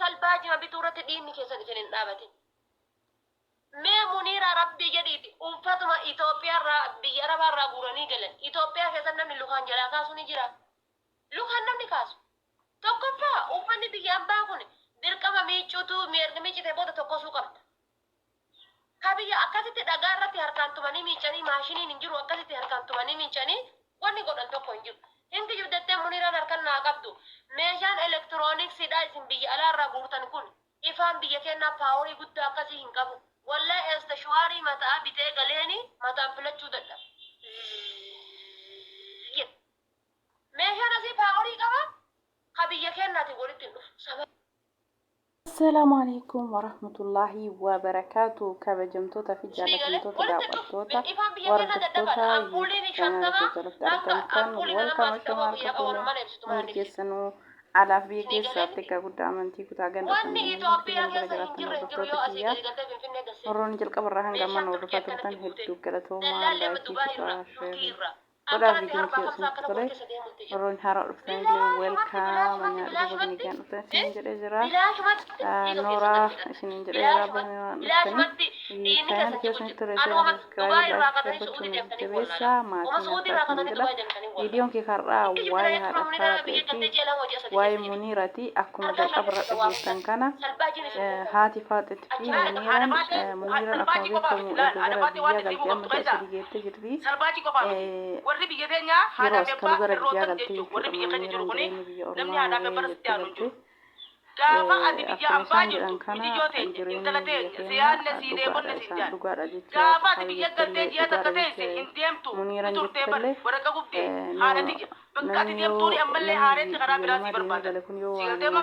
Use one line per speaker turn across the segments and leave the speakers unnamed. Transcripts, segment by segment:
salbaaji ma bituurratti dhiinni keessa gijaniin dhaabate. Mee Muniira Rabbii jedhiiti uffatuma Itoophiyaarraa biyya Arabaarraa guuranii galan. Itoophiyaa keessa namni lukaan jalaa kaasu ni jira. Lukaan namni kaasu. Tokkoffaa uffanni biyya ambaa kun dirqama miicuutu mirga miicitee booda tokkosuu qabda. Kabiyya akkasitti dhagaa irratti harkaan tumanii miicanii maashiniin hin jiru akkasitti harkaan tumanii miicanii wanni godhan tokko hin jiru. Hindi juddattee Muniiraan harkaan naa qabdu. Meeshaan elektirooniksiidhaa isin biyya alaarraa guurtan kun ifaan biyya keenyaa paaworii guddaa akkasii hin qabu. Wallee eesta shuwaarii mataa bitee galeeni mataan filachuu dadhaba. Meeshaan asii paaworii qaba ka biyya keenyaati walitti dhufu.
Assalamu alaikum warahmatullahi wabarakatuh. Kabajamtoota fi jaallatamtoota daawwattoota hordoftoota welcome shamarran keessanuu alaaf biyya keessatti akka guddaa amantii kutaa gandafanii warroonni jalqaba irraa hanga ammaan hordofaa turtan hedduu galatoomaa laayikii kutaa Oda video kiyosin tole warroonni haaraa dhuftanii welcome manyaa dhuganii kan dhuftan isin jedhee jira Noora isin jedhee jira dhuftanii kan kiyosin tole jabeessa maatiin videoon kee karraa waa'ee haadha faatee fi waa'ee Muniirati akkuma jalqaba irra dhageessan kana haati faaxetti fi Muniiraan akkuma beekamu gara biyya galtee amma ta'e geettee jirti
warri biyya teenya haadha meeqa roota jechuun warri biyya keenya jiru kuni namni haadha meeqa barsiisaan jiru gaafa ati biyya ambaa jirtu iddoo teenya intala teenya siyaanne siidee bonne siidaan gaafa ati biyya galtee ji'a takka teesse hin deemtu turtee bar warra qabdee haadhati jira bakka ati deemtuuni ammallee haadhetti karaa biraasii barbaada sigatee ma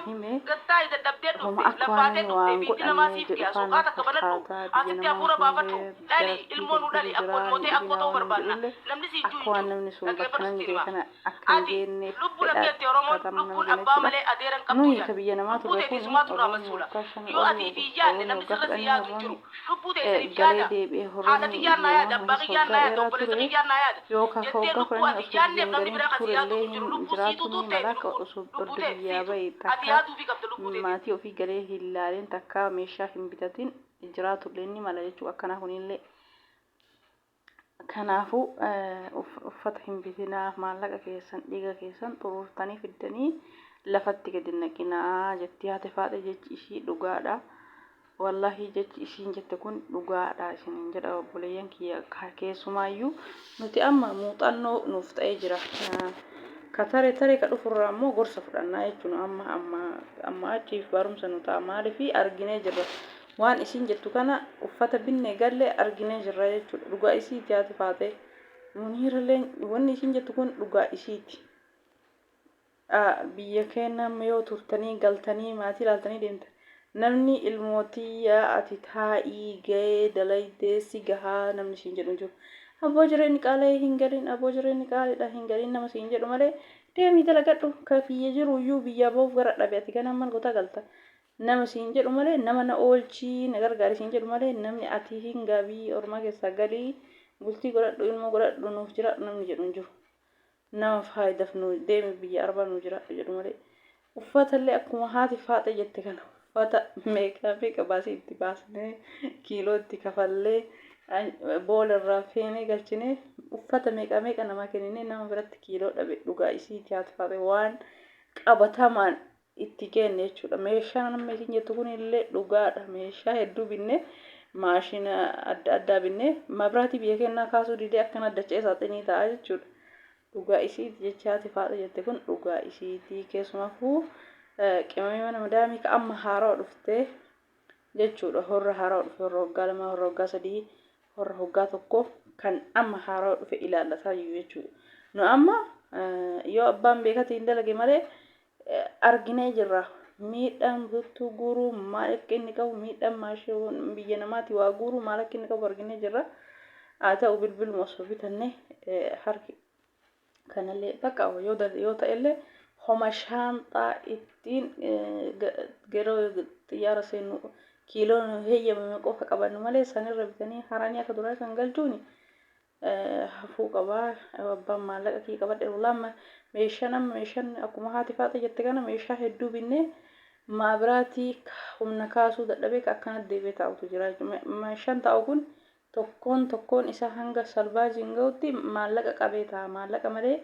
gattaa isa dhabdee dhufte laffaatee dhufte biitti namaa siif dhiyaa soqaa takka banadhu asitti hafuura baafadhu dhali ilmoon dhali akkoon mootee akkoo ta'uu barbaadna namni siif juu lubbu lakkeetti oromoon lubbuun abbaa malee adeeran qabdu jaa lubbuu teetii sumaatu raamasuudha yoo ati fi yaadne namni sirra si yaadu jiru lubbuu teetiif yaada haadhati yaannaa yaada abbaan yaannaa yaada obboleessa yaannaa yaada jettee lubbuu ati yaanneef namni biraa kasi yaadu jiru lubbuu siituu tuuttee lubbuu teetiif ati yaaduu fi qabda lubbuu teetiif
maatii ofii galee hin ilaalin takka meeshaa hin bitatin jiraatullee ni mala jechuu akkanaa kunillee kanaafuu uffata hin bitinaa maallaqa keessan dhiiga keessan xuruurtanii fiddanii lafatti gadi naqinaa jetti haati faadha jechi ishii dhugaadha wallahi jechi ishiin jette kun dhugaadha isiniin jedha obboleeyyan kiyya keessumaayyuu nuti amma muuxannoo nuuf ta'ee jira ka taree ka dhufurraa ammoo gorsa fudhannaa jechuun amma achiif barumsa nu ta'a maaliifi arginee jirra waan isin jettu kana uffata binne galle arginee jirra jechuudha dhugaa isiiti haati faate Muniirallee wanni isin jettu kun dhugaa isiiti biyya keenya yoo turtanii galtanii maatii ilaaltanii deemtan namni ilmootii ati taa'ii ga'ee dalaydee si gahaa namni isin jedhu jiru aboo jireenyi qaalee hin galin aboo jireenyi qaaleedha hin galin nama isin jedhu malee deemii dalagadhu ka biyya jiru iyyuu biyya boof gara dhabe ati kana man goota galta nama isin jedhu malee nama na oolchii na gargaari isin jedhu malee namni ati hin gabii ormaa keessaa galii bultii godhadhu ilmoo godhadhu nuuf jira namni jedhu hin jiru nama faayidaaf nu deemi biyya arbaa nu jira jedhu malee uffatallee akkuma haati faate jette kana uffata meeqa baasii itti baasnee kiiloo itti kafallee boolarraa feenee galchinee uffata meeqa namaa kenninee nama biratti kiiloo dhabe dhugaa isiiti haati faate waan qabatamaan itti geenne jechuudha meeshaa nama isin jettu kun illee dhugaadha meeshaa hedduu binne maashina adda binne mabraatii biyya keenyaa kaasuu didee akkana dacha'ee saaxinii ta'a jechuudha dhugaa isiiti jechaati faadha jette kun dhugaa isiiti keessumaafuu qimamii mana madaamii ka amma haaraa dhuftee jechuudha horra haaraa dhufe horra hoggaa lama horra hoggaa sadii horra hoggaa tokko kan amma haaraa dhufe ilaallataa jiru jechuudha nu amma yoo abbaan beekati hin dalage malee arginee jirra miidhaan buttuu guuruu maal akka inni qabu miidhaan maashii biyya namaati waa guuruu maal akka inni qabu arginee jirra haa ta'u bilbiluma osoo bitanne harki kanallee bakka yoo ta'ellee homa shaanxaa ittiin yeroo xiyyaara seenu kiiloon heeyyamame qofa qabannu malee sanirra bitanii haranii akka duraa kan galchuuni hafuu qabaa abbaan maallaqa kii qabadhe lamma meeshaan akkuma haati faate jette kana meeshaa hedduu binne maabiraatii humna kaasuu dadhabee akkanatti deebi'ee taa'utu jira. Meeshaan taa'u kun tokkoon isaa hanga salbaajiin ga'utti maallaqa qabee ta'a. Maallaqa malee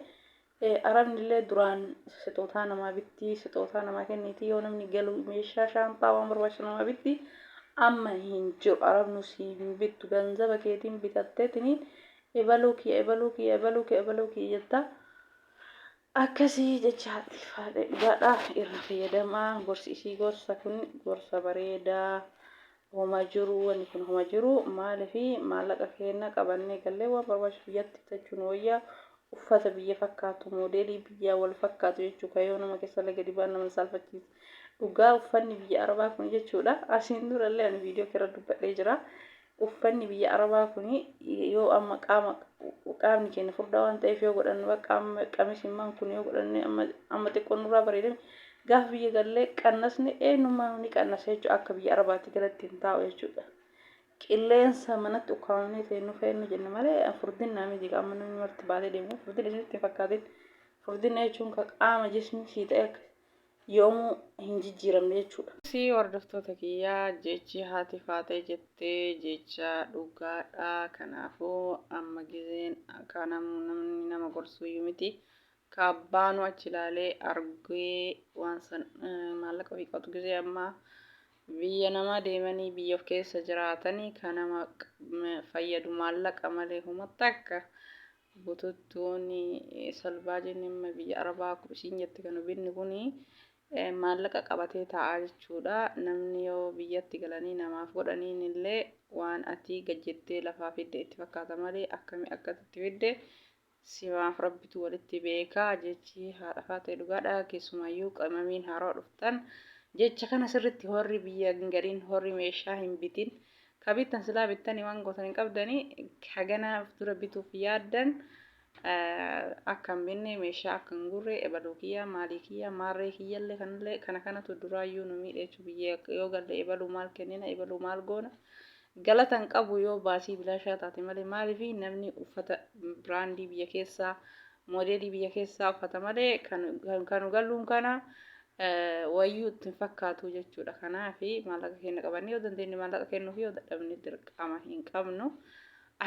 arabni illee duraan sixootaa namaa bitti, sixootaa namaa kenniiti yoo namni galu meeshaa shaantaa waan barbaachisu namaa bitti. Amma hin jiru arabnu siin bittu ganzaba keetiin bitatteetiniin ebaluu kiyya jetta. Akkasii jechaatti faadhaa irra fayyadamaa. Gorsi isii gorsa kun gorsa bareedaa. Homa jiru wanni kun homa jiru maaliifi maallaqa keenya qabannee gallee waan barbaachisu biyyatti bitachuun wayyaa. Uffata biyya fakkaatu moodeelii biyyaa wal fakkaatu jechuudha. Yoo nama keessa laga dibaan nama saalfachiisa. Dhugaa uffanni biyya arabaa kun jechuudha. Asiin durallee ani viidiyoo keessa dubbadhee jira. Uffanni biyya arabaa kun yoo amma qaamni keenya furdaa waan ta'eef yoo godhannu qamisimmaan kun yoo godhanne amma xiqqoon nurraa bareedame gaafa biyya gallee qannasne eenyummaa ni qannasa jechuudha. Akka biyya arabaatti galatti hin taa'u jechuudha. Qilleensa manatti ukkaamamnee ta'e nu fayyadnu jenna malee furdinaa miti qaama namni marti baatee deemu furdina isinitti hin fakkaatin. Furdina jechuun kan qaama jismii sii ta'e yoomuu hin jijjiiramne jechuudha. Si hordoftoota kiyyaa jechi haati faatee jettee jecha dhugaadha. Kanaafuu amma gizeen kan namni nama gorsuyyuu miti. Kaabbaanu achi ilaalee argee waan san maallaqa ofii qabatu gizee amma biyya namaa deemanii biyya of keessa jiraatanii kan nama fayyadu maallaqa malee humatti akka bututtuun salbaa jennee biyya arabaa isiin jette kan binni kuni maallaqa qabatee taa'aa jechuudha. Namni yoo biyyatti galanii namaaf godhaniin illee waan ati gajjettee lafaa fidde itti fakkaata malee akkamii akkasitti fidde simaaf rabbitu walitti beekaa jechi haadha faatee dhugaadha. Keessumayyuu qamamiin haaroo dhuftan jecha kana sirritti horri biyya gariin horri meeshaa hin bitin. Kabittan silaa bittanii waan gootan hin qabdanii hagana dura bituuf yaaddan akkam binne meeshaa akkan gurre ebaluu kiyya maalii kiyya maarree kiyyallee kanallee kanatu duraayyuu nu miidheechu biyya yoo galle ebaluu maal kennina ebaluu maal goona galatan qabu yoo baasii bilaashaa taate malee maaliifi namni uffata biraandii biyya keessaa moodeelii biyya keessaa uffata malee kanu galluun kana wayyuu ittiin fakkaatu jechuudha. Kanaafi maallaqa keenya qabannee yoo dandeenye maallaqa kennuufi yoo dadhabne dirqama hin qabnu.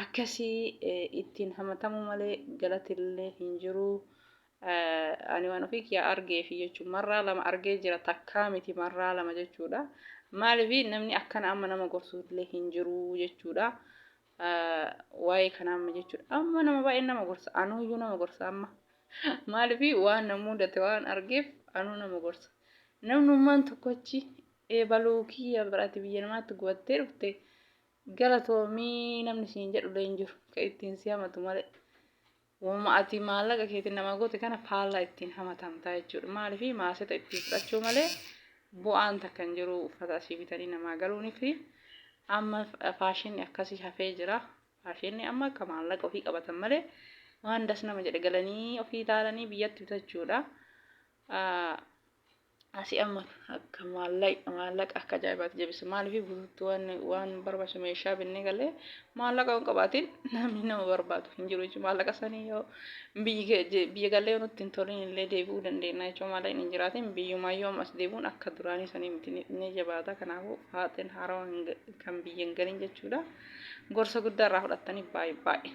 Akkasii ittiin hamatamu malee galatillee hin jiru. Ani waan ofii kiyya argee fi jechuun marraa lama argee jira takkaa miti marraa lama jechuudha. Maaliifi namni akkana amma nama gorsuullee hin jiru jechuudha. Waa'ee kana amma jechuudha. Amma nama baay'ee nama gorsa. Anuuyyuu nama gorsa amma. Maaliifi waan na mudate waan argeef anuu nama gorsa. Namnummaan tokkochi eebaluu kiyya biraatti biyya namaatti gubattee dhufte galatoomii namni siin jedhullee hin jiru. Kan ittiin si hamatu malee. Wama ati maallaqa keetiin nama goote kana faallaa ittiin hamatamtaa jechuudha. Maaliifi maaseta ittiin fudhachuu malee bu'aan takka hin jiru uffata asii bitanii namaa galuunifi amma faashinni akkasii hafee jira. Faashinni amma akka maallaqa ofii qabatan malee waan das nama jedhe galanii ofii ilaalanii biyyatti bitachuudha. Asii amma akka maallaqa akka ajaa'ibaatti jabeessa. Maaliif bututtuu waan barbaachisu meeshaa binnee galee maallaqa hin qabaatin namni nama barbaadu hin jiru jechuudha. Maallaqa sanii yoo biyya galee nutti hin tolin illee deebi'uu dandeenya jechuudha. Maallaqni hin jiraatin biyyumaayyoo ammas deebi'uun akka duraanii sanii miti ni jabaata. Kanaafuu faaxeen haarawaan kan biyya hin galin jechuudha. Gorsa guddaa irraa fudhattanii baay'ee.